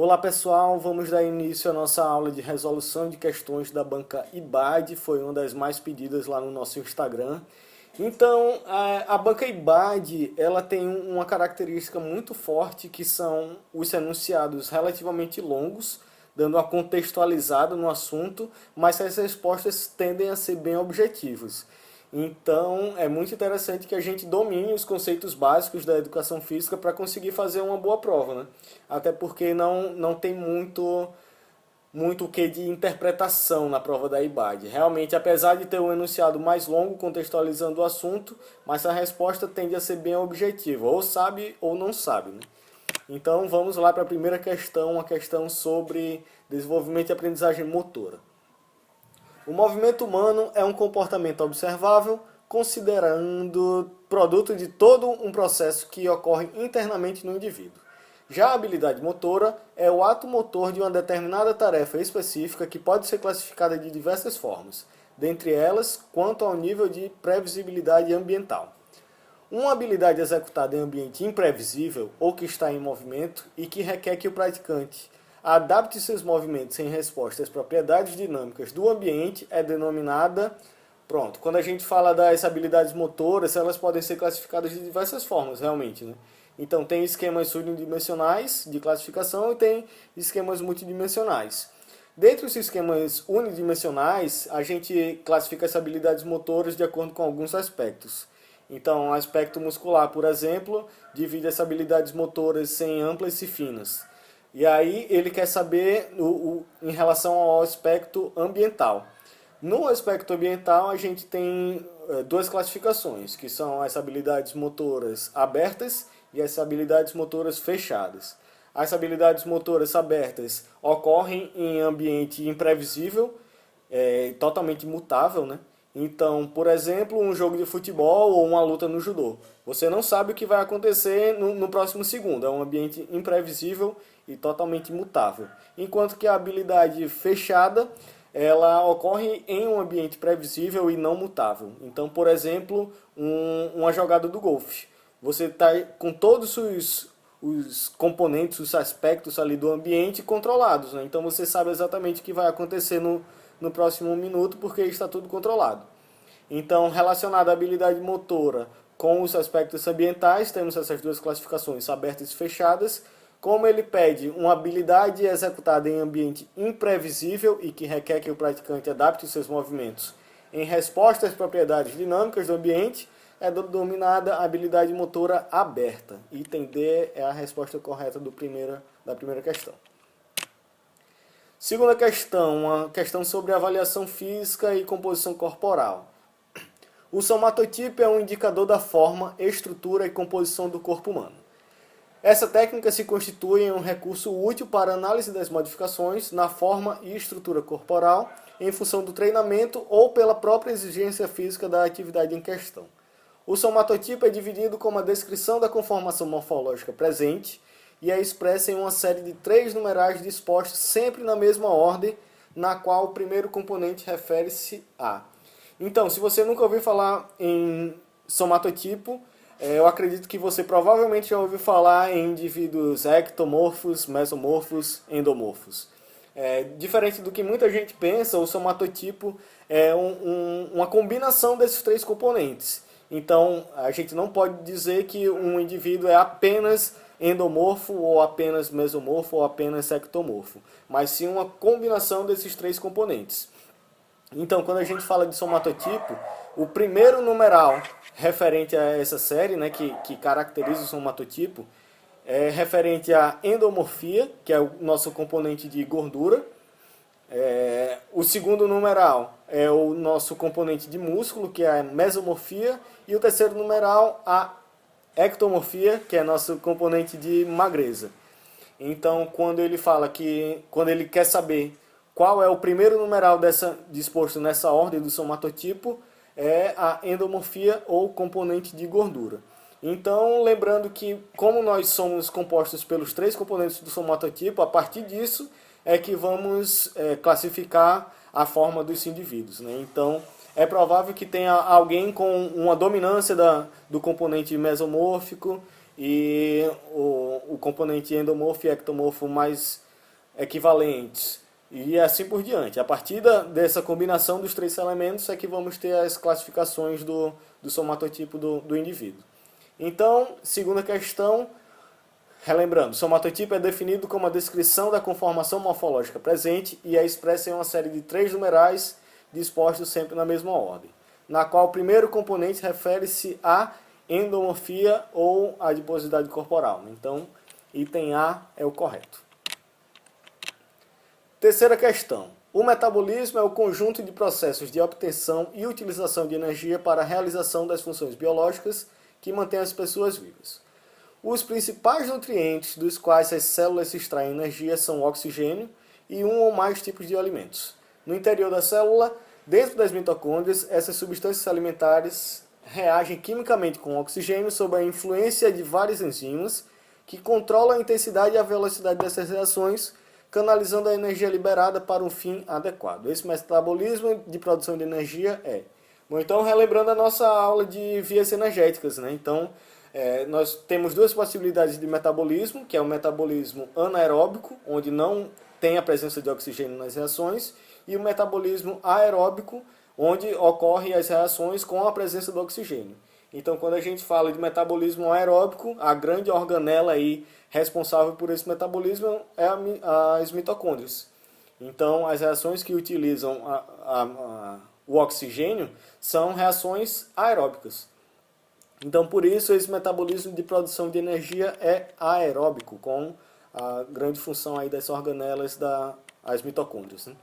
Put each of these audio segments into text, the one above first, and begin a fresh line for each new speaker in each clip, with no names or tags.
Olá pessoal, vamos dar início à nossa aula de resolução de questões da banca IBAD, foi uma das mais pedidas lá no nosso Instagram. Então, a banca IBAD, ela tem uma característica muito forte que são os enunciados relativamente longos, dando uma contextualizada no assunto, mas as respostas tendem a ser bem objetivas. Então, é muito interessante que a gente domine os conceitos básicos da educação física para conseguir fazer uma boa prova, né? Até porque não tem muito o que de interpretação na prova da IBAD. Realmente, apesar de ter um enunciado mais longo contextualizando o assunto, mas a resposta tende a ser bem objetiva, ou sabe ou não sabe, né? Então, vamos lá para a primeira questão, uma questão sobre desenvolvimento e aprendizagem motora. O movimento humano é um comportamento observável, considerando produto de todo um processo que ocorre internamente no indivíduo. Já a habilidade motora é o ato motor de uma determinada tarefa específica que pode ser classificada de diversas formas, dentre elas quanto ao nível de previsibilidade ambiental. Uma habilidade executada em ambiente imprevisível ou que está em movimento e que requer que o praticante adapte seus movimentos em resposta às propriedades dinâmicas do ambiente é denominada... Pronto, quando a gente fala das habilidades motoras, elas podem ser classificadas de diversas formas, realmente, né? Então, tem esquemas unidimensionais de classificação e tem esquemas multidimensionais. Dentre os esquemas unidimensionais, a gente classifica as habilidades motoras de acordo com alguns aspectos. Então, o aspecto muscular, por exemplo, divide as habilidades motoras em amplas e finas. E aí ele quer saber em relação ao aspecto ambiental. No aspecto ambiental, a gente tem duas classificações, que são as habilidades motoras abertas e as habilidades motoras fechadas. As habilidades motoras abertas ocorrem em ambiente imprevisível, totalmente mutável, né? Então, por exemplo, um jogo de futebol ou uma luta no judô. Você não sabe o que vai acontecer no próximo segundo. É um ambiente imprevisível e totalmente mutável. Enquanto que a habilidade fechada, ela ocorre em um ambiente previsível e não mutável. Então, por exemplo, uma jogada do golfe. Você está com todos os componentes, os aspectos ali do ambiente controlados, né? Então você sabe exatamente o que vai acontecer no próximo minuto porque está tudo controlado. Então, relacionado à habilidade motora com os aspectos ambientais, temos essas duas classificações, abertas e fechadas. Como ele pede uma habilidade executada em ambiente imprevisível e que requer que o praticante adapte os seus movimentos em resposta às propriedades dinâmicas do ambiente, é denominada habilidade motora aberta. Item D é a resposta correta da primeira questão. Segunda questão, uma questão sobre avaliação física e composição corporal. O somatotipo é um indicador da forma, estrutura e composição do corpo humano. Essa técnica se constitui em um recurso útil para a análise das modificações na forma e estrutura corporal em função do treinamento ou pela própria exigência física da atividade em questão. O somatotipo é dividido como a descrição da conformação morfológica presente e é expressa em uma série de 3 numerais dispostos sempre na mesma ordem, na qual o primeiro componente refere-se a. Então, se você nunca ouviu falar em somatotipo, eu acredito que você provavelmente já ouviu falar em indivíduos ectomorfos, mesomorfos, endomorfos. Diferente do que muita gente pensa, o somatotipo é uma combinação desses 3 componentes. Então, a gente não pode dizer que um indivíduo é apenas endomorfo, ou apenas mesomorfo, ou apenas ectomorfo, mas sim uma combinação desses 3 componentes. Então, quando a gente fala de somatotipo, o primeiro numeral referente a essa série, né, que caracteriza o somatotipo, é referente à endomorfia, que é o nosso componente de gordura. O segundo numeral é o nosso componente de músculo, que é a mesomorfia. E o terceiro numeral, a ectomorfia, que é nosso componente de magreza. Então, quando ele quer saber qual é o primeiro numeral disposto nessa ordem do somatotipo, é a endomorfia ou componente de gordura. Então, lembrando que como nós somos compostos pelos 3 componentes do somatotipo, a partir disso é que vamos classificar a forma dos indivíduos, né? Então, é provável que tenha alguém com uma dominância do componente mesomórfico e o componente endomorfo e ectomorfo mais equivalentes e assim por diante. A partir dessa combinação dos três elementos é que vamos ter as classificações do somatotipo do indivíduo. Então, segunda questão, relembrando, somatotipo é definido como a descrição da conformação morfológica presente e é expressa em uma série de três numerais dispostos sempre na mesma ordem, na qual o primeiro componente refere-se à endomorfia ou adiposidade corporal. Então, item A é o correto. Terceira questão. O metabolismo é o conjunto de processos de obtenção e utilização de energia para a realização das funções biológicas que mantêm as pessoas vivas. Os principais nutrientes dos quais as células se extraem energia são o oxigênio e um ou mais tipos de alimentos. No interior da célula, dentro das mitocôndrias, essas substâncias alimentares reagem quimicamente com o oxigênio sob a influência de várias enzimas que controlam a intensidade e a velocidade dessas reações, canalizando a energia liberada para um fim adequado. Esse metabolismo de produção de energia é... Bom, então, relembrando a nossa aula de vias energéticas, né? Então, nós temos duas possibilidades de metabolismo, que é o metabolismo anaeróbico, onde não tem a presença de oxigênio nas reações, e o metabolismo aeróbico, onde ocorrem as reações com a presença do oxigênio. Então, quando a gente fala de metabolismo aeróbico, a grande organela aí responsável por esse metabolismo é as mitocôndrias. Então, as reações que utilizam o oxigênio são reações aeróbicas. Então, por isso, esse metabolismo de produção de energia é aeróbico, com a grande função aí dessas organelas das mitocôndrias, né?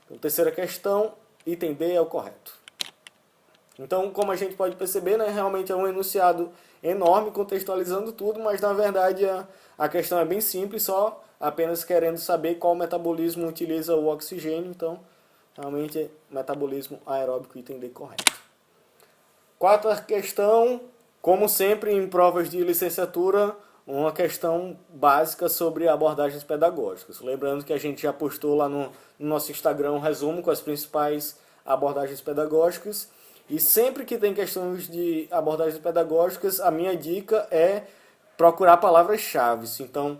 Então, terceira questão, item D é o correto. Então, como a gente pode perceber, né, realmente é um enunciado enorme, contextualizando tudo, mas na verdade a questão é bem simples, só apenas querendo saber qual metabolismo utiliza o oxigênio. Então, realmente, metabolismo aeróbico, item D correto. Quarta questão, como sempre em provas de licenciatura, uma questão básica sobre abordagens pedagógicas. Lembrando que a gente já postou lá no nosso Instagram um resumo com as principais abordagens pedagógicas. E sempre que tem questões de abordagens pedagógicas, a minha dica é procurar palavras-chave. Então,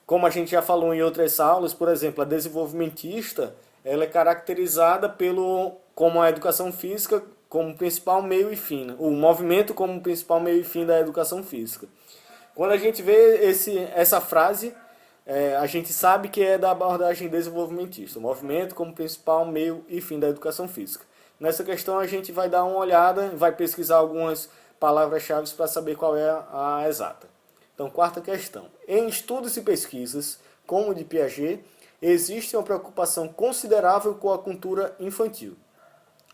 como a gente já falou em outras aulas, por exemplo, a desenvolvimentista, ela é caracterizada como a educação física como principal meio e fim, né? O movimento como principal meio e fim da educação física. Quando a gente vê essa frase, a gente sabe que é da abordagem desenvolvimentista, o movimento como principal meio e fim da educação física. Nessa questão a gente vai dar uma olhada, vai pesquisar algumas palavras-chave para saber qual é a exata. Então, quarta questão. Em estudos e pesquisas, como o de Piaget, existe uma preocupação considerável com a cultura infantil,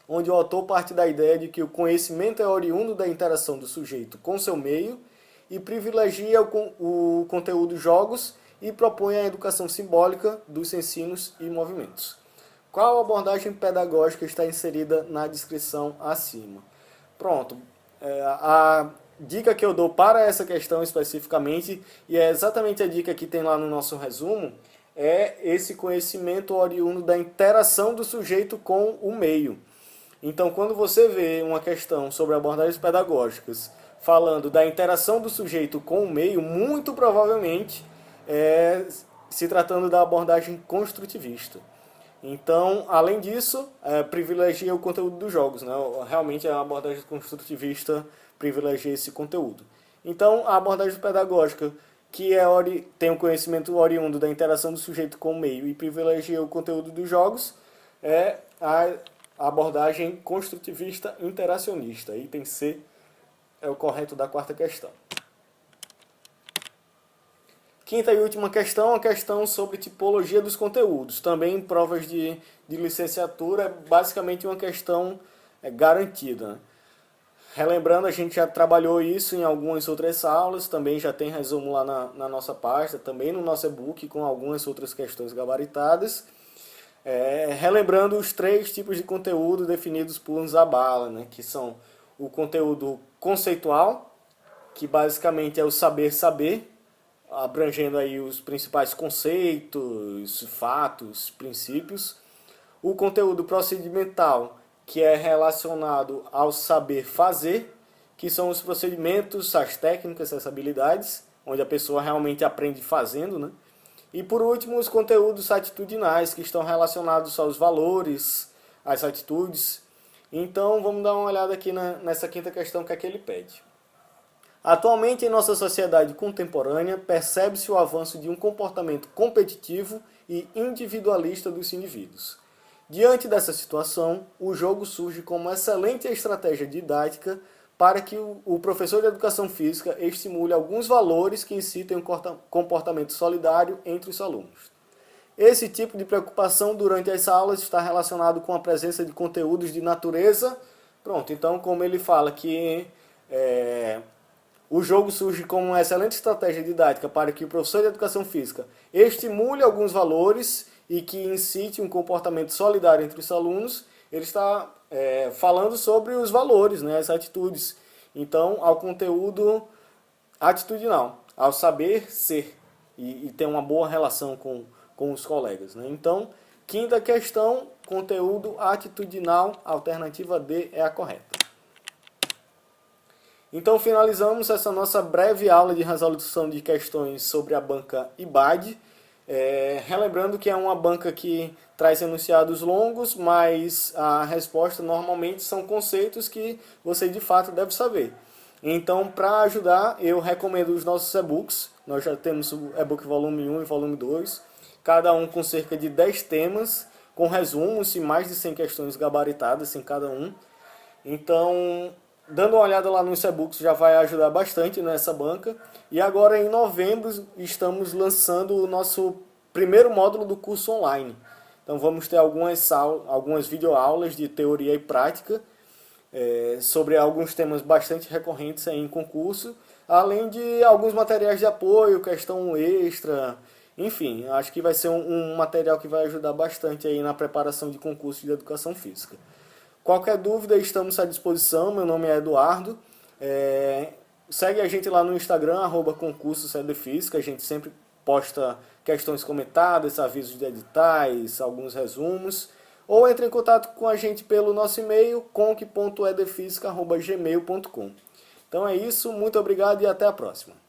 onde o autor parte da ideia de que o conhecimento é oriundo da interação do sujeito com seu meio e privilegia o conteúdo jogos e propõe a educação simbólica dos ensinos e movimentos. Qual abordagem pedagógica está inserida na descrição acima? Pronto, a dica que eu dou para essa questão especificamente, e é exatamente a dica que tem lá no nosso resumo, é esse conhecimento oriundo da interação do sujeito com o meio. Então, quando você vê uma questão sobre abordagens pedagógicas falando da interação do sujeito com o meio, muito provavelmente se tratando da abordagem construtivista. Então, além disso, privilegia o conteúdo dos jogos, né? Realmente a abordagem construtivista privilegia esse conteúdo. Então, a abordagem pedagógica, que tem o conhecimento oriundo da interação do sujeito com o meio e privilegia o conteúdo dos jogos, é a abordagem construtivista interacionista. Item C é o correto da quarta questão. Quinta e última questão, a questão sobre tipologia dos conteúdos. Também em provas de licenciatura, é basicamente uma questão garantida, né? Relembrando, a gente já trabalhou isso em algumas outras aulas, também já tem resumo lá na nossa pasta, também no nosso e-book, com algumas outras questões gabaritadas. Relembrando os três tipos de conteúdo definidos por Zabala, né? Que são o conteúdo conceitual, que basicamente é o saber, abrangendo aí os principais conceitos, fatos, princípios. O conteúdo procedimental, que é relacionado ao saber fazer, que são os procedimentos, as técnicas, as habilidades, onde a pessoa realmente aprende fazendo, né? E por último, os conteúdos atitudinais, que estão relacionados aos valores, às atitudes. Então, vamos dar uma olhada aqui nessa quinta questão que é que ele pede. Atualmente, em nossa sociedade contemporânea, percebe-se o avanço de um comportamento competitivo e individualista dos indivíduos. Diante dessa situação, o jogo surge como excelente estratégia didática para que o professor de educação física estimule alguns valores que incitem um comportamento solidário entre os alunos. Esse tipo de preocupação durante as aulas está relacionado com a presença de conteúdos de natureza. Pronto, então como ele fala que o jogo surge como uma excelente estratégia didática para que o professor de educação física estimule alguns valores e que incite um comportamento solidário entre os alunos, ele está falando sobre os valores, né, as atitudes. Então, ao conteúdo atitudinal, ao saber ser e ter uma boa relação com os colegas, né? Então, quinta questão, conteúdo atitudinal, alternativa D é a correta. Então, finalizamos essa nossa breve aula de resolução de questões sobre a banca IBAD. Relembrando que é uma banca que traz enunciados longos, mas a resposta normalmente são conceitos que você de fato deve saber. Então, para ajudar, eu recomendo os nossos e-books. Nós já temos o e-book volume 1 e volume 2, cada um com cerca de 10 temas, com resumos e mais de 100 questões gabaritadas em cada um. Então, dando uma olhada lá nos e-books já vai ajudar bastante nessa banca. E agora em novembro estamos lançando o nosso primeiro módulo do curso online. Então vamos ter algumas videoaulas de teoria e prática sobre alguns temas bastante recorrentes aí em concurso, além de alguns materiais de apoio, questão extra, enfim, acho que vai ser um material que vai ajudar bastante aí na preparação de concurso de educação física. Qualquer dúvida, estamos à disposição. Meu nome é Eduardo. Segue a gente lá no Instagram, @concurso-cdfísica. A gente sempre posta questões comentadas, avisos de editais, alguns resumos. Ou entre em contato com a gente pelo nosso e-mail, conc.edfísica@gmail.com. Então é isso, muito obrigado e até a próxima.